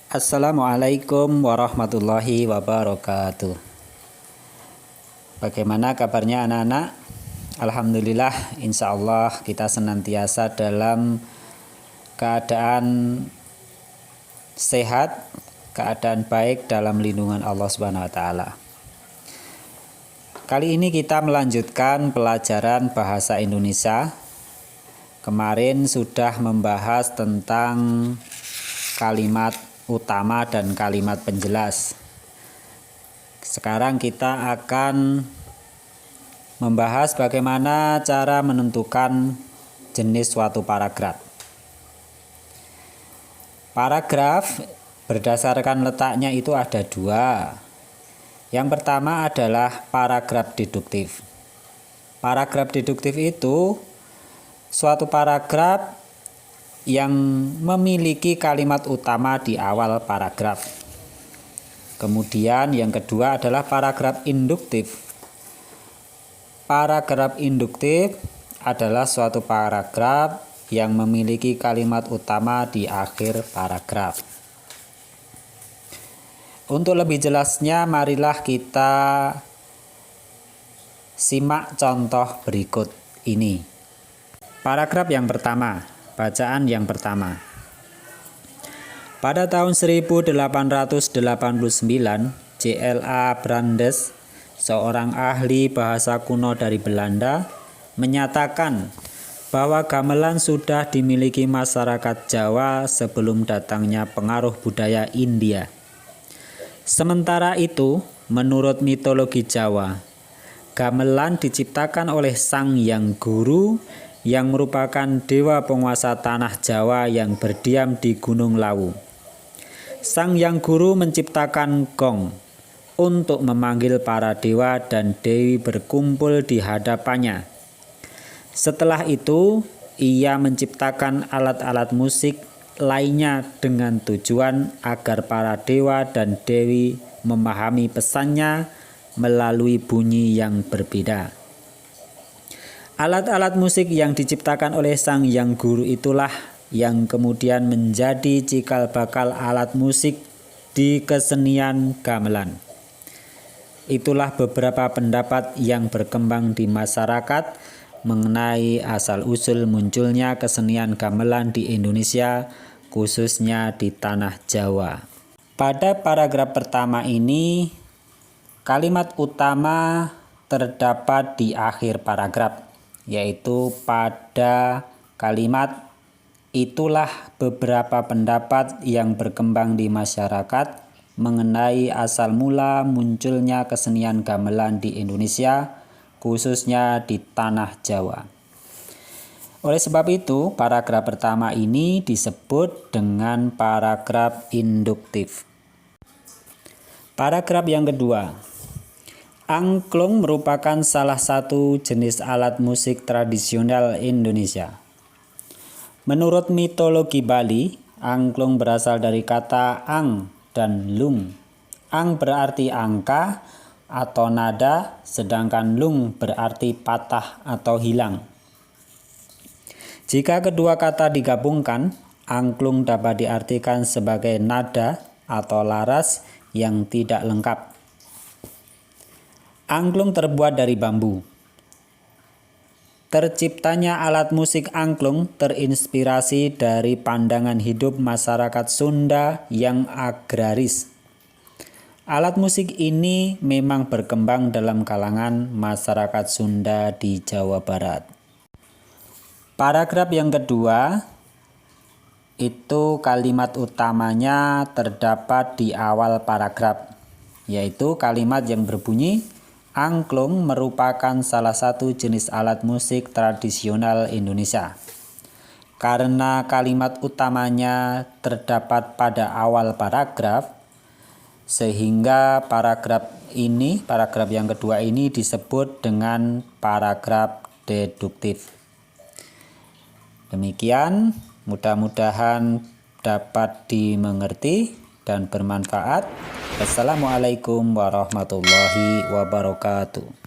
Assalamualaikum warahmatullahi wabarakatuh. Bagaimana kabarnya anak-anak? Alhamdulillah, insya Allah kita senantiasa dalam keadaan sehat, keadaan baik dalam lindungan Allah Subhanahu wa Ta'ala. Kali ini kita melanjutkan pelajaran bahasa Indonesia. Kemarin sudah membahas tentang kalimat utama dan kalimat penjelas. Sekarang kita akan membahas bagaimana cara menentukan jenis suatu paragraf. Paragraf berdasarkan letaknya itu ada dua. Yang pertama adalah paragraf deduktif. Paragraf deduktif itu suatu paragraf yang memiliki kalimat utama di awal paragraf. Kemudian yang kedua adalah paragraf induktif. Paragraf induktif adalah suatu paragraf yang memiliki kalimat utama di akhir paragraf. Untuk lebih jelasnya, marilah kita simak contoh berikut ini. Paragraf yang pertama. Bacaan yang pertama. Pada tahun 1889, J.L.A. Brandes, seorang ahli bahasa kuno dari Belanda, menyatakan bahwa gamelan sudah dimiliki masyarakat Jawa sebelum datangnya pengaruh budaya India. Sementara itu, menurut mitologi Jawa, gamelan diciptakan oleh Sang Hyang Guru yang merupakan dewa penguasa tanah Jawa yang berdiam di Gunung Lawu. Sang Hyang Guru menciptakan gong untuk memanggil para dewa dan dewi berkumpul di hadapannya. Setelah itu, ia menciptakan alat-alat musik lainnya dengan tujuan agar para dewa dan dewi memahami pesannya melalui bunyi yang berbeda. Alat-alat musik yang diciptakan oleh Sang Hyang Guru itulah yang kemudian menjadi cikal bakal alat musik di kesenian gamelan. Itulah beberapa pendapat yang berkembang di masyarakat mengenai asal-usul munculnya kesenian gamelan di Indonesia, khususnya di tanah Jawa. Pada paragraf pertama ini, kalimat utama terdapat di akhir paragraf, yaitu pada kalimat itulah beberapa pendapat yang berkembang di masyarakat mengenai asal mula munculnya kesenian gamelan di Indonesia, khususnya di tanah Jawa. Oleh sebab itu, paragraf pertama ini disebut dengan paragraf induktif. Paragraf yang kedua. Angklung merupakan salah satu jenis alat musik tradisional Indonesia. Menurut mitologi Bali, angklung berasal dari kata ang dan lung. Ang berarti angka atau nada, sedangkan lung berarti patah atau hilang. Jika kedua kata digabungkan, angklung dapat diartikan sebagai nada atau laras yang tidak lengkap. Angklung terbuat dari bambu. Terciptanya alat musik angklung terinspirasi dari pandangan hidup masyarakat Sunda yang agraris. Alat musik ini memang berkembang dalam kalangan masyarakat Sunda di Jawa Barat. Paragraf yang kedua, itu kalimat utamanya terdapat di awal paragraf, yaitu kalimat yang berbunyi, angklung merupakan salah satu jenis alat musik tradisional Indonesia. Karena kalimat utamanya terdapat pada awal paragraf, sehingga paragraf yang kedua ini disebut dengan paragraf deduktif. Demikian, mudah-mudahan dapat dimengerti dan bermanfaat. Assalamualaikum warahmatullahi wabarakatuh.